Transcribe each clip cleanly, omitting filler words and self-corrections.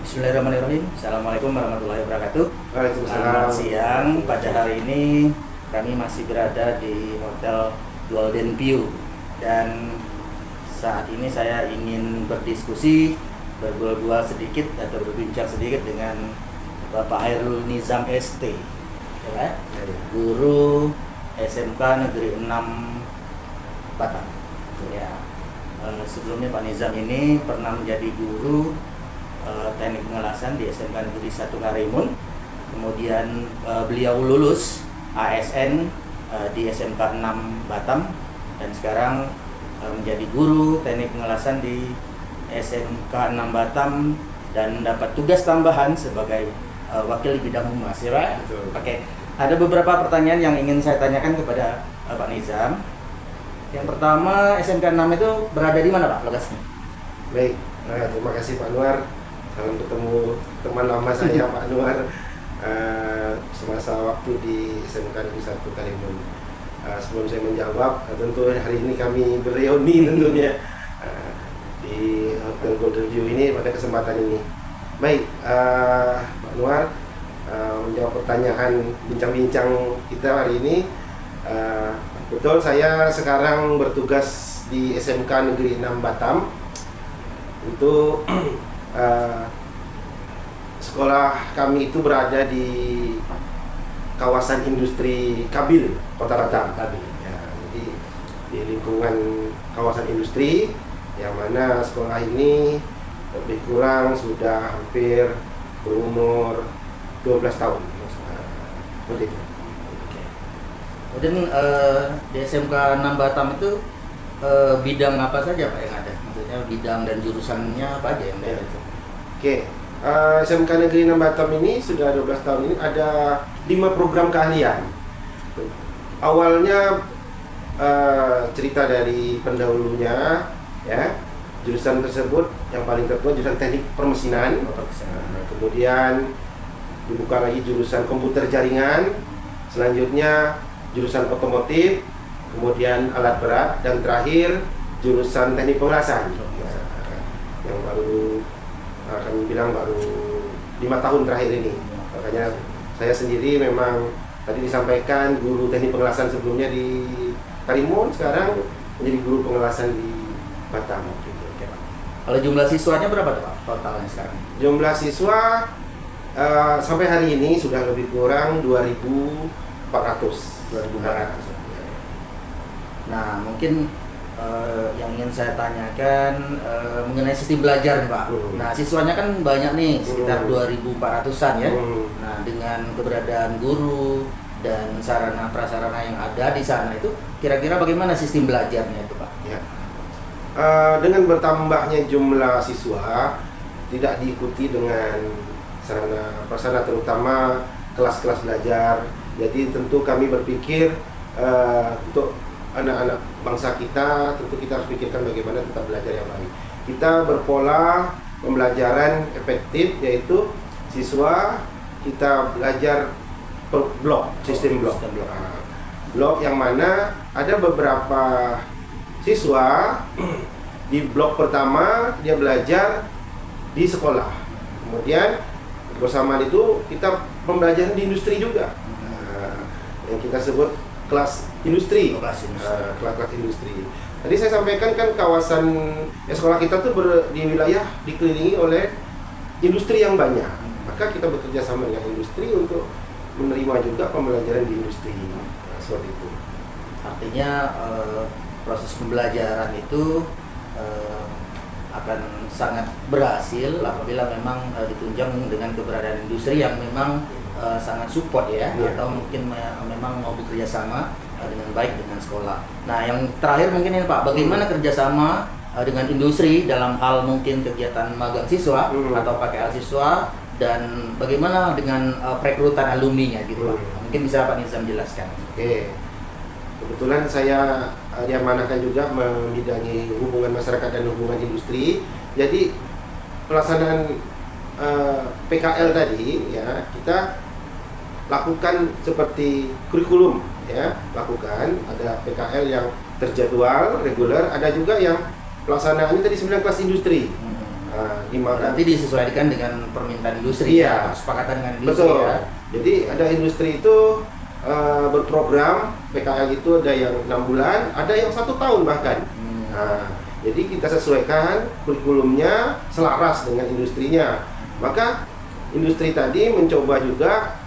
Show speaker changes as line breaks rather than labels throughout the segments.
Bismillahirrahmanirrahim. Assalamualaikum warahmatullahi wabarakatuh.
Waalaikumsalam.
Selamat siang. Pada hari ini kami masih berada di Hotel Golden View dan saat ini saya ingin berdiskusi, berbual-bual sedikit atau berbincang sedikit dengan Bapak Hairul Nizam ST, ya, guru SMK Negeri 6 Batam. Ya. Sebelumnya Pak Nizam ini pernah menjadi guru teknik pengelasan di SMK Negeri 1 Karimun. Kemudian beliau lulus ASN di SMK 6 Batam dan sekarang menjadi guru teknik pengelasan di SMK 6 Batam dan dapat tugas tambahan sebagai wakil di bidang humas, ya Pak?
Betul.
Oke. Ada beberapa pertanyaan yang ingin saya tanyakan kepada Pak Nizam. Yang pertama, SMK 6 itu berada di mana Pak lokasinya?
Baik, terima kasih Pak Anwar. Salam ketemu teman lama saya Pak Anwar semasa waktu di SMK Negeri 1 Karimun. Sebelum saya menjawab, tentu hari ini kami bereuni tentunya di Hotel Golden View ini pada kesempatan ini. Baik, Pak Anwar, menjawab pertanyaan bincang-bincang kita hari ini. Betul, saya sekarang bertugas di SMK Negeri 6 Batam untuk sekolah kami itu berada di kawasan industri Kabil, Kota Batam. Ya, jadi di lingkungan kawasan industri yang mana sekolah ini lebih kurang sudah hampir berumur 12 tahun. Begitu.
Kemudian di SMK 6 Batam itu bidang apa saja Pak yang ada? Maksudnya bidang dan jurusannya apa aja yang ada itu?
Oke, SMK Negeri 6 Batam ini sudah 12 tahun ini ada 5 program keahlian. Awalnya cerita dari pendahulunya, ya, jurusan tersebut yang paling tertua jurusan teknik permesinan. Kemudian dibuka lagi jurusan komputer jaringan, selanjutnya jurusan otomotif, kemudian alat berat, dan terakhir jurusan teknik pengelasan. Yang baru kami bilang baru 5 tahun terakhir ini. Makanya saya sendiri memang tadi disampaikan guru teknik pengelasan sebelumnya di Karimun, sekarang menjadi guru pengelasan di Batam.
Kalau jumlah siswanya berapa tuh Pak totalnya sekarang?
Jumlah siswa sampai hari ini sudah lebih kurang 2.400.
Nah, mungkin yang ingin saya tanyakan mengenai sistem belajar nih Pak. Nah, siswanya kan banyak nih, sekitar 2.400-an ya. Nah, dengan keberadaan guru dan sarana prasarana yang ada di sana itu, kira-kira bagaimana sistem belajarnya itu Pak?
Ya. Dengan bertambahnya jumlah siswa tidak diikuti dengan sarana prasarana, terutama kelas-kelas belajar. Jadi tentu kami berpikir untuk anak-anak bangsa kita, tentu kita harus pikirkan bagaimana tetap belajar yang baik. Kita berpola pembelajaran efektif, yaitu siswa kita belajar per blok, sistem blok. Blok yang mana ada beberapa siswa di blok pertama dia belajar di sekolah. Kemudian bersamaan itu kita pembelajaran di industri juga. Yang kita sebut kelas industri. Kelas industri. Tadi saya sampaikan kan kawasan sekolah kita tuh di wilayah dikelilingi oleh industri yang banyak. Maka kita bekerja sama dengan industri untuk menerima juga pembelajaran di industri. Seperti itu.
Artinya proses pembelajaran itu akan sangat berhasil apabila memang ditunjang dengan keberadaan industri yang memang sangat support ya, atau mungkin memang mau bekerja sama dengan baik dengan sekolah. Nah, yang terakhir mungkin ini Pak, bagaimana kerjasama dengan industri dalam hal mungkin kegiatan magang siswa atau pakai siswa, dan bagaimana dengan perekrutan alumninya gitu Pak? Mungkin bisa Pak Nizam jelaskan.
Oke, kebetulan saya diamanahkan juga membidangi hubungan masyarakat dan hubungan industri. Jadi pelaksanaan PKL tadi ya kita lakukan seperti kurikulum ya, lakukan ada PKL yang terjadwal reguler, ada juga yang pelaksanaannya tadi 9 kelas industri.
Berarti disesuaikan dengan permintaan industri,
iya,
kesepakatan dengan industri.
betul.
Ya.
Jadi ada industri itu berprogram PKL itu ada yang 6 bulan, ada yang 1 tahun bahkan. Jadi kita sesuaikan kurikulumnya selaras dengan industrinya. Maka industri tadi mencoba juga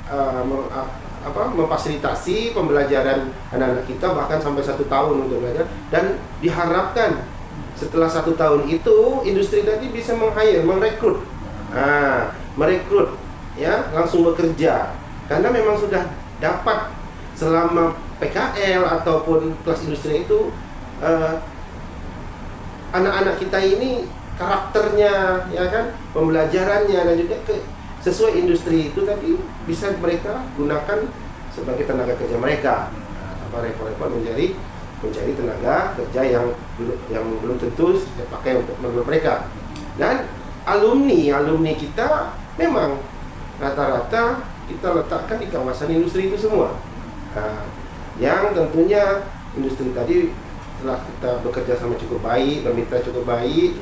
memfasilitasi pembelajaran anak-anak kita bahkan sampai 1 tahun untuk belajar, dan diharapkan setelah 1 tahun itu industri tadi bisa merekrut ya, langsung bekerja, karena memang sudah dapat selama PKL ataupun kelas industri itu anak-anak kita ini karakternya, ya kan, pembelajarannya dan juga sesuai industri itu tadi bisa mereka gunakan sebagai tenaga kerja mereka, tanpa repot-repot mencari tenaga kerja yang belum tentu dipakai untuk menurut mereka. Dan alumni kita memang rata-rata kita letakkan di kawasan industri itu semua. Yang tentunya industri tadi setelah kita bekerja sama cukup baik, bermitra cukup baik,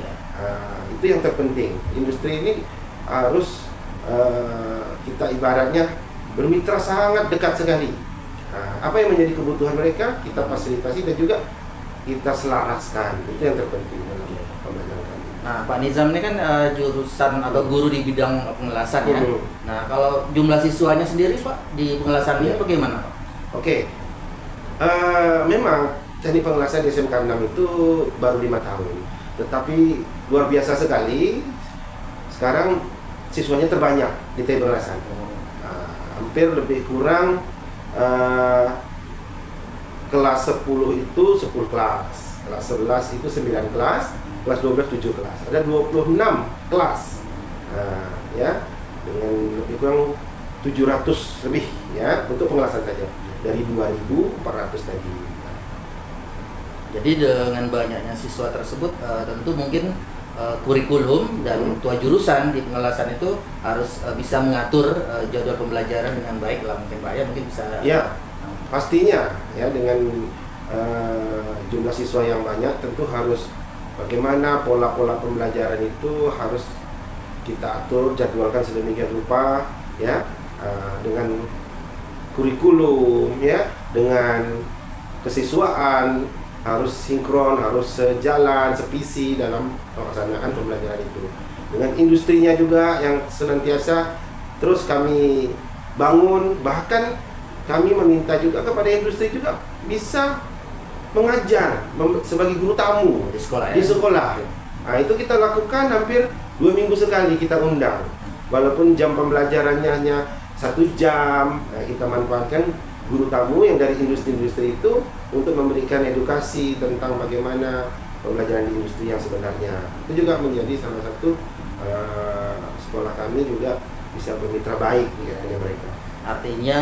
itu yang terpenting. Industri ini harus kita ibaratnya bermitra sangat dekat sekali. Apa yang menjadi kebutuhan mereka kita fasilitasi dan juga kita selaraskan. Itu yang terpenting dalam pembelajaran kami.
Nah, Pak Nizam ini kan jurusan atau guru di bidang pengelasan ya. Nah, kalau jumlah siswanya sendiri Pak di pengelasan ini bagaimana Pak?
Oke. Memang teknik pengelasan di SMK 6 itu baru 5 tahun. Tetapi luar biasa sekali. Sekarang siswanya terbanyak di teknik pengelasan. Hampir lebih kurang kelas 10 itu 10 kelas, kelas 11 itu 9 kelas, kelas 12 7 kelas. Ada 26 kelas. Ya, dengan lebih kurang 700 lebih ya untuk pengelasan saja dari 2.400 tadi.
Jadi dengan banyaknya siswa tersebut tentu mungkin kurikulum dan tua jurusan di pengelasan itu harus bisa mengatur jadwal pembelajaran dengan baik lah mungkin Pak ya, mungkin bisa.
Ya, pastinya ya dengan jumlah siswa yang banyak tentu harus bagaimana pola-pola pembelajaran itu harus kita atur, jadwalkan sedemikian rupa ya, dengan kurikulum ya, dengan kesiswaan harus sinkron, harus sejalan, sevisi dalam pelaksanaan pembelajaran itu. Dengan industrinya juga yang senantiasa terus kami bangun, bahkan kami meminta juga kepada industri juga bisa mengajar sebagai guru tamu
di sekolah.
Di sekolah. Nah, itu kita lakukan hampir 2 minggu sekali kita undang. Walaupun jam pembelajarannya hanya 1 jam, kita manfaatkan guru tamu yang dari industri-industri itu untuk memberikan edukasi tentang bagaimana pembelajaran di industri yang sebenarnya. Itu juga menjadi salah satu sekolah kami juga bisa bermitra baik dengan mereka.
Artinya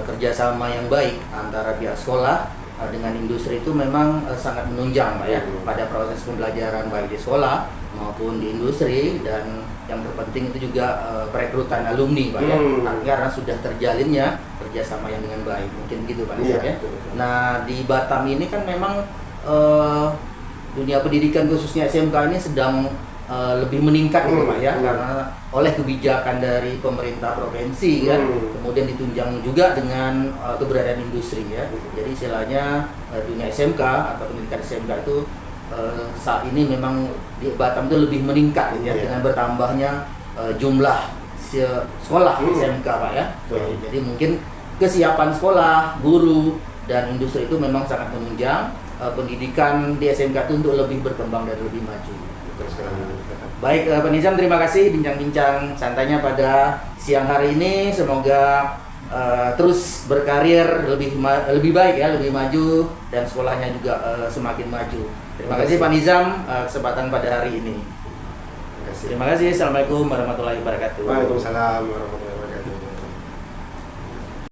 kerjasama yang baik antara pihak sekolah dengan industri itu memang sangat menunjang Pak ya pada proses pembelajaran baik di sekolah maupun di industri, dan yang terpenting itu juga perekrutan alumni Pak ya, karena sudah terjalinnya kerjasama yang dengan baik, mungkin gitu Pak ya. Nah di Batam ini kan memang dunia pendidikan khususnya SMK ini sedang lebih meningkat gitu Pak ya, karena oleh kebijakan dari pemerintah provinsi kan, kemudian ditunjang juga dengan keberadaan industri ya. Jadi istilahnya dunia SMK atau pendidikan SMK itu saat ini memang di Batam itu lebih meningkat gitu ya, dengan bertambahnya jumlah sekolah SMK Pak ya. Jadi mungkin kesiapan sekolah, guru dan industri itu memang sangat menunjang pendidikan di SMK itu untuk lebih berkembang dan lebih maju. Baik Pak Nizam, terima kasih bincang-bincang santainya pada siang hari ini. Semoga terus berkarir lebih baik ya, lebih maju, dan sekolahnya juga semakin maju. Terima kasih Pak Nizam kesempatan pada hari ini. Terima kasih. Assalamualaikum warahmatullahi wabarakatuh.
Waalaikumsalam warahmatullahi wabarakatuh.